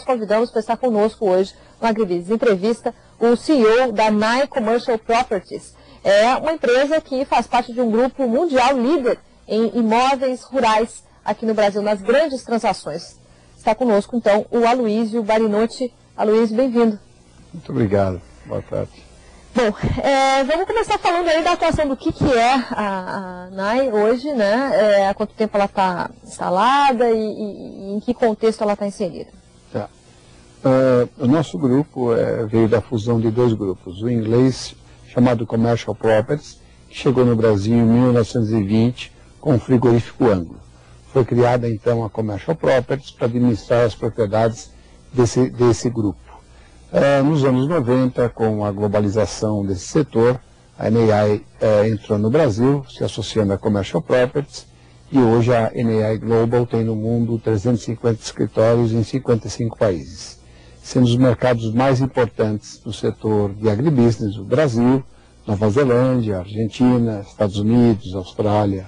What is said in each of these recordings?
convidamos para estar conosco hoje no AgriBusiness Entrevista o CEO da NAI Commercial Properties. É uma empresa que faz parte de um grupo mundial líder em imóveis rurais aqui no Brasil, nas grandes transações. Está conosco, então, o Aloysio Barinotti. Aloysio, bem-vindo. Muito obrigado. Boa tarde. Bom, vamos começar falando aí da atuação do que é a NAI hoje, né? Há quanto tempo ela está instalada e em que contexto ela está inserida? Tá. O nosso grupo veio da fusão de dois grupos. O inglês, chamado Commercial Properties, que chegou no Brasil em 1920 com o frigorífico Anglo. Foi criada então a Commercial Properties para administrar as propriedades desse grupo. Nos anos 90, com a globalização desse setor, a NAI entrou no Brasil, se associando à Commercial Properties, e hoje a NAI Global tem no mundo 350 escritórios em 55 países, sendo os mercados mais importantes do setor de agribusiness o Brasil, Nova Zelândia, Argentina, Estados Unidos, Austrália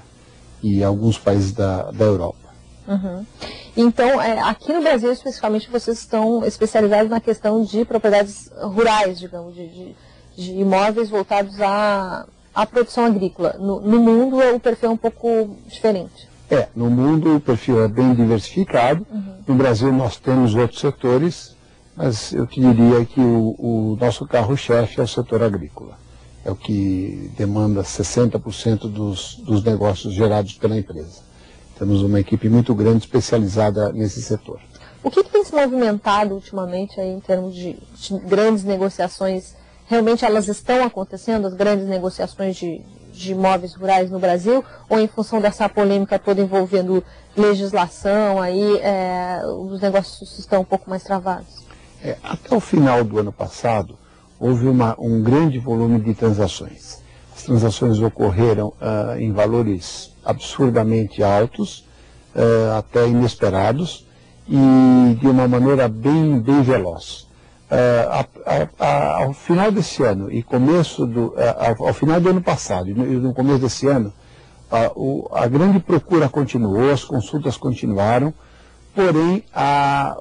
e alguns países da Europa. Uhum. Então, aqui no Brasil, especificamente, vocês estão especializados na questão de propriedades rurais, digamos, de imóveis voltados à produção agrícola. No mundo, o perfil é um pouco diferente. No mundo o perfil é bem diversificado. Uhum. No Brasil nós temos outros setores, mas eu te diria que o nosso carro-chefe é o setor agrícola. É o que demanda 60% dos negócios gerados pela empresa. Temos uma equipe muito grande especializada nesse setor. O que tem se movimentado ultimamente aí, em termos de grandes negociações? Realmente elas estão acontecendo, as grandes negociações de imóveis rurais no Brasil? Ou em função dessa polêmica toda envolvendo legislação, aí os negócios estão um pouco mais travados? Até o final do ano passado, houve um grande volume de transações. As transações ocorreram em valores absurdamente altos, até inesperados, e de uma maneira bem veloz. Ao final desse ano e ao final do ano passado e no começo desse ano, a grande procura continuou, as consultas continuaram, porém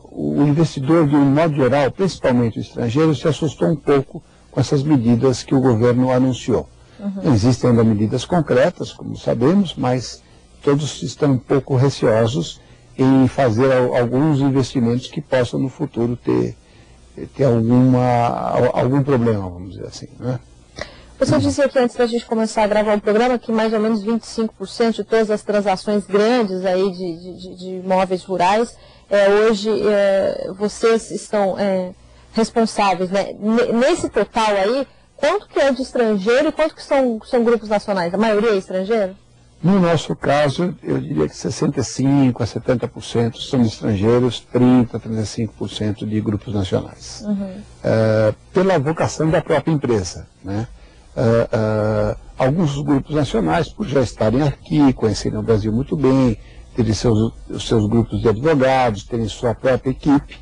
o investidor, de um modo geral, principalmente o estrangeiro, se assustou um pouco com essas medidas que o governo anunciou. Uhum. Existem ainda medidas concretas, como sabemos, mas todos estão um pouco receosos em fazer alguns investimentos que possam no futuro ter algum problema, vamos dizer assim, né? Você disse aqui antes da gente começar a gravar o programa que mais ou menos 25% de todas as transações grandes aí de imóveis rurais, hoje vocês estão responsáveis, né? Nesse total aí, quanto que é de estrangeiro e quanto que são grupos nacionais? A maioria é estrangeiro? No nosso caso, eu diria que 65% a 70% são de estrangeiros, 30% a 35% de grupos nacionais. Uhum. Pela vocação da própria empresa, né? Alguns grupos nacionais, por já estarem aqui, conhecerem o Brasil muito bem, terem os seus grupos de advogados, terem sua própria equipe,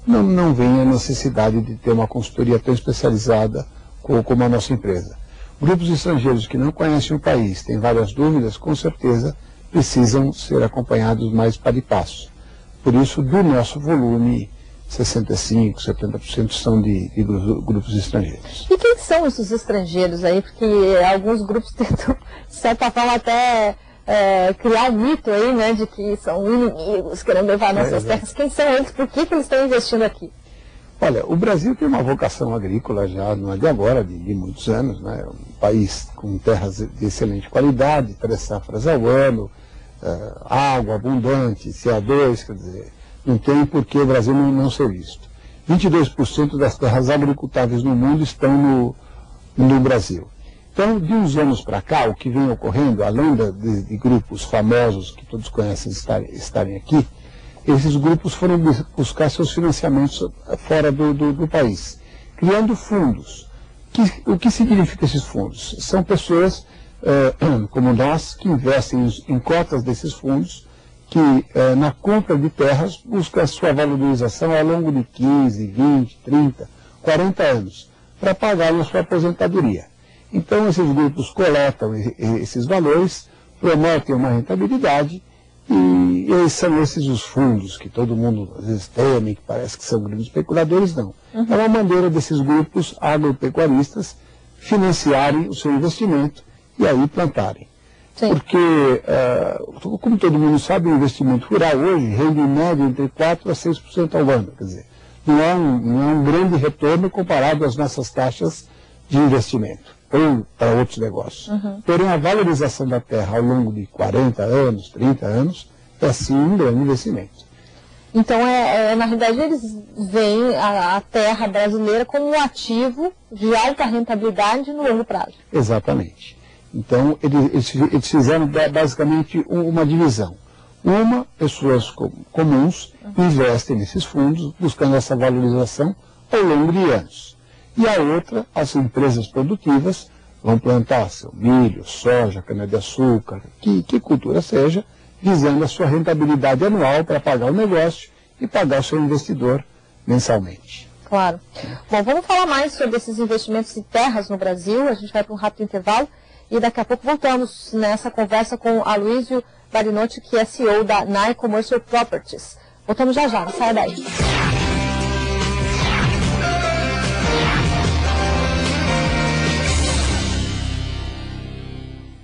não vem a necessidade de ter uma consultoria tão especializada como a nossa empresa. Grupos estrangeiros que não conhecem o país, têm várias dúvidas, com certeza precisam ser acompanhados mais para e passo. Por isso, do nosso volume, 65%, 70% são de grupos estrangeiros. E quem são esses estrangeiros aí? Porque alguns grupos tentam, de certa forma, até criar um mito aí, né, de que são inimigos, querendo levar nossas terras. Quem são eles? Por que eles estão investindo aqui? Olha, o Brasil tem uma vocação agrícola já, não é de agora, de muitos anos, né? Um país com terras de excelente qualidade, 3 safras ao ano, água abundante, CO2, quer dizer, não tem por que o Brasil não ser visto. 22% das terras agricultáveis no mundo estão no Brasil. Então, de uns anos para cá, o que vem ocorrendo, além de grupos famosos que todos conhecem estarem aqui, esses grupos foram buscar seus financiamentos fora do país, criando fundos. O que significa esses fundos? São pessoas como nós que investem em cotas desses fundos, que na compra de terras buscam a sua valorização ao longo de 15, 20, 30, 40 anos, para pagar a sua aposentadoria. Então esses grupos coletam esses valores, prometem uma rentabilidade E são esses os fundos que todo mundo às vezes teme, que parece que são grandes especuladores, não. É uma maneira desses grupos agropecuaristas financiarem o seu investimento e aí plantarem. Sim. Porque, como todo mundo sabe, o investimento rural hoje rende em média entre 4% a 6% ao ano. Quer dizer, não é um grande retorno comparado às nossas taxas de investimento ou para outros negócios. Porém, a valorização da terra ao longo de 40 anos, 30 anos, é sim um grande investimento. Então, na realidade, eles veem a terra brasileira como um ativo de alta rentabilidade no longo prazo. Exatamente. Então, eles fizeram basicamente uma divisão. Uma, pessoas comuns investem nesses fundos, buscando essa valorização ao longo de anos. E a outra, as empresas produtivas, vão plantar seu milho, soja, cana-de-açúcar, que cultura seja, visando a sua rentabilidade anual para pagar o negócio e pagar o seu investidor mensalmente. Claro. Bom, vamos falar mais sobre esses investimentos em terras no Brasil. A gente vai para um rápido intervalo e daqui a pouco voltamos nessa conversa com Aloysio Barinotti, que é CEO da NAI Commercial Properties. Voltamos já, não saia daí.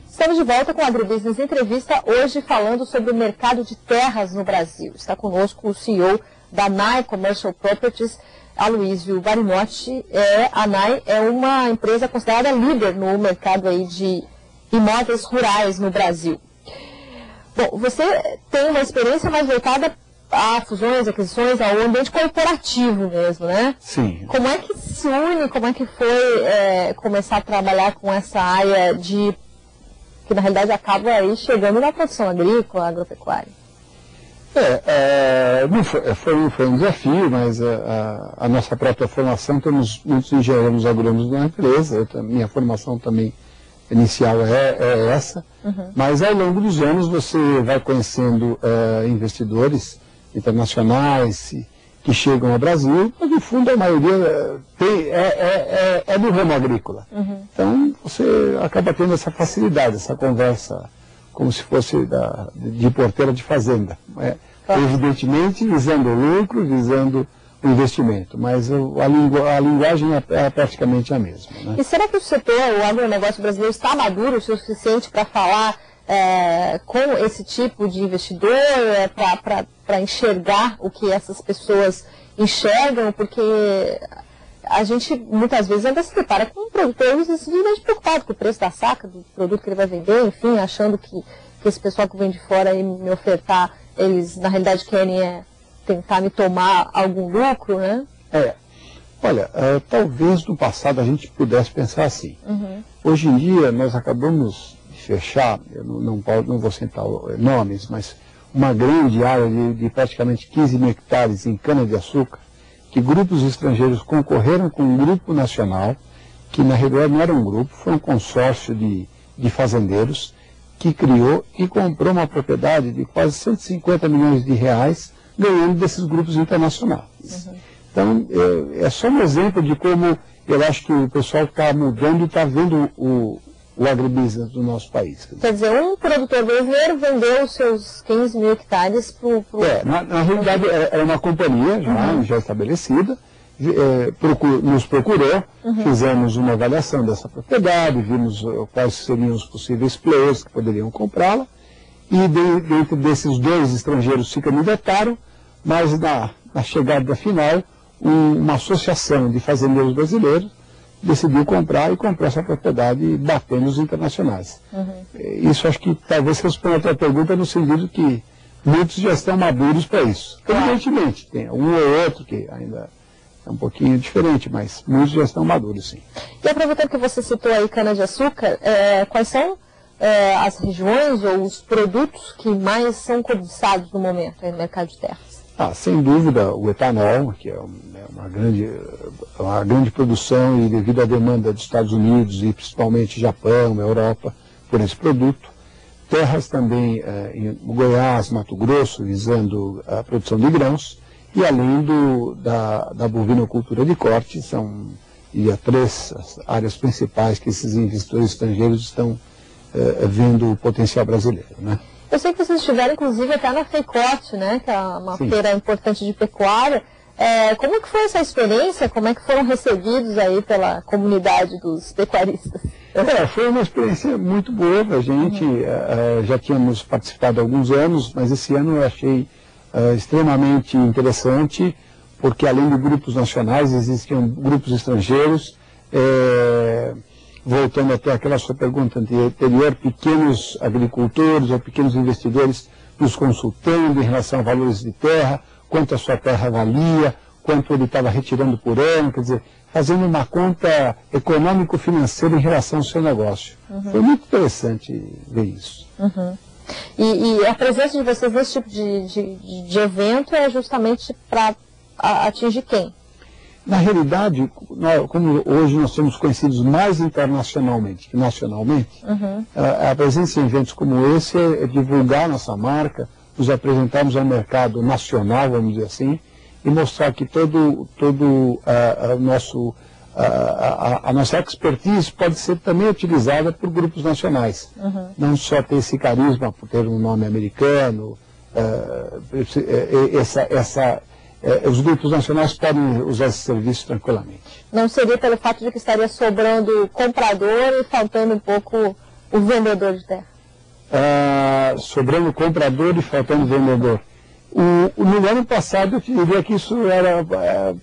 Estamos de volta com a AgriBusiness Entrevista, hoje falando sobre o mercado de terras no Brasil. Está conosco o CEO da NAI Commercial Properties, Aloysio Barinotti. A NAI é uma empresa considerada líder no mercado aí de imóveis rurais no Brasil. Bom, você tem uma experiência mais voltada a fusões, aquisições, ao ambiente corporativo mesmo, né? Sim. Como é que se une, como é que foi começar a trabalhar com essa área que na realidade acaba aí chegando na produção agrícola, agropecuária? Foi um desafio, mas a nossa própria formação, temos muitos engenheiros agrônomos na empresa, minha formação também inicial é essa, mas ao longo dos anos você vai conhecendo investidores internacionais que chegam ao Brasil, mas no fundo a maioria é do ramo agrícola. Então você acaba tendo essa facilidade, essa conversa como se fosse de porteira de fazenda. Evidentemente visando o lucro, visando o investimento, mas a linguagem é praticamente a mesma. Né? E será que o agronegócio brasileiro está maduro o suficiente para falar com esse tipo de investidor, para enxergar o que essas pessoas enxergam? Porque a gente muitas vezes ainda se depara com produtores simplesmente preocupados com o preço da saca, do produto que ele vai vender, enfim, achando que esse pessoal que vem de fora e me ofertar, eles na realidade querem tentar me tomar algum lucro, né? Olha, talvez no passado a gente pudesse pensar assim. Hoje em dia nós acabamos de fechar, eu não vou citar nomes, mas uma grande área de praticamente 15 mil hectares em cana-de-açúcar, que grupos estrangeiros concorreram com um grupo nacional, que na realidade não era um grupo, foi um consórcio de fazendeiros, que criou e comprou uma propriedade de quase 150 milhões de reais, ganhando desses grupos internacionais. Então, é só um exemplo de como eu acho que o pessoal está mudando e está vendo o agribusiness do nosso país. Quer dizer, um produtor brasileiro vendeu os seus 15 mil hectares para o... Na realidade, era uma companhia já estabelecida, nos procurou, fizemos uma avaliação dessa propriedade, vimos quais seriam os possíveis players que poderiam comprá-la, e dentro desses dois estrangeiros se candidataram, mas na chegada final, uma associação de fazendeiros brasileiros decidiu comprar e comprou essa propriedade batendo os internacionais. Isso acho que talvez responda a tua pergunta no sentido que muitos já estão maduros para isso. Evidentemente, tem um ou outro que ainda é um pouquinho diferente, mas muitos já estão maduros, sim. E aproveitando que você citou aí cana-de-açúcar, quais são as regiões ou os produtos que mais são cobiçados no momento aí no mercado de terras? Sem dúvida, o etanol, que é uma grande produção e devido à demanda dos Estados Unidos e principalmente Japão, Europa, por esse produto. Terras também em Goiás, Mato Grosso, visando a produção de grãos. E além da bovinocultura de corte, são três áreas principais que esses investidores estrangeiros estão vendo o potencial brasileiro, né? Eu sei que vocês estiveram, inclusive, até na FEICOT, né, que é uma Sim. feira importante de pecuária. Como que foi essa experiência? Como é que foram recebidos aí pela comunidade dos pecuaristas? Foi uma experiência muito boa para a gente. Já tínhamos participado há alguns anos, mas esse ano eu achei extremamente interessante, porque além de grupos nacionais, existiam grupos estrangeiros. Voltando até aquela sua pergunta anterior, pequenos agricultores ou pequenos investidores nos consultando em relação a valores de terra, quanto a sua terra valia, quanto ele estava retirando por ano, quer dizer, fazendo uma conta econômico-financeira em relação ao seu negócio. Foi muito interessante ver isso. E a presença de vocês nesse tipo de evento é justamente para atingir quem? Na realidade, como hoje nós somos conhecidos mais internacionalmente que nacionalmente, a presença em eventos como esse é divulgar nossa marca, nos apresentarmos ao mercado nacional, vamos dizer assim, e mostrar que a nossa expertise pode ser também utilizada por grupos nacionais. Não só ter esse carisma por ter um nome americano, os grupos nacionais podem usar esse serviço tranquilamente. Não seria pelo fato de que estaria sobrando comprador e faltando um pouco o vendedor de terra? Sobrando comprador e faltando vendedor. No ano passado, eu diria que isso era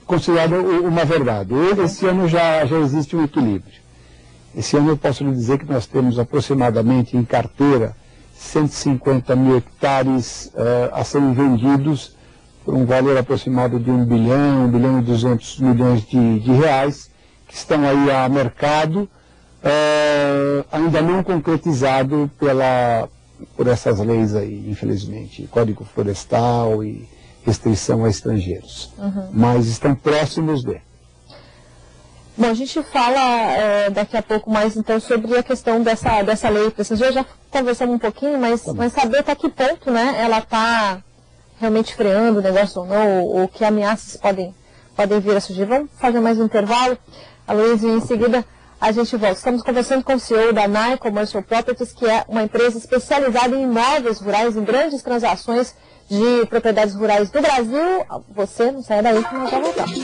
considerado uma verdade. Esse ano já existe um equilíbrio. Esse ano eu posso lhe dizer que nós temos aproximadamente em carteira 150 mil hectares a serem vendidos por um valor aproximado de 1 bilhão e 200 milhões de reais, que estão aí a mercado, ainda não concretizado por essas leis aí, infelizmente, Código Florestal e restrição a estrangeiros. Mas estão próximos de. Bom, a gente fala daqui a pouco mais então sobre a questão dessa lei. Já conversamos um pouquinho, mas saber até que ponto, né, ela está realmente freando o negócio ou não, ou que ameaças podem vir a surgir. Vamos fazer mais um intervalo, Aloysio, e em seguida a gente volta. Estamos conversando com o CEO da NAI Commercial Properties, que é uma empresa especializada em imóveis rurais, em grandes transações de propriedades rurais do Brasil. Você não sai daí que nós já voltamos.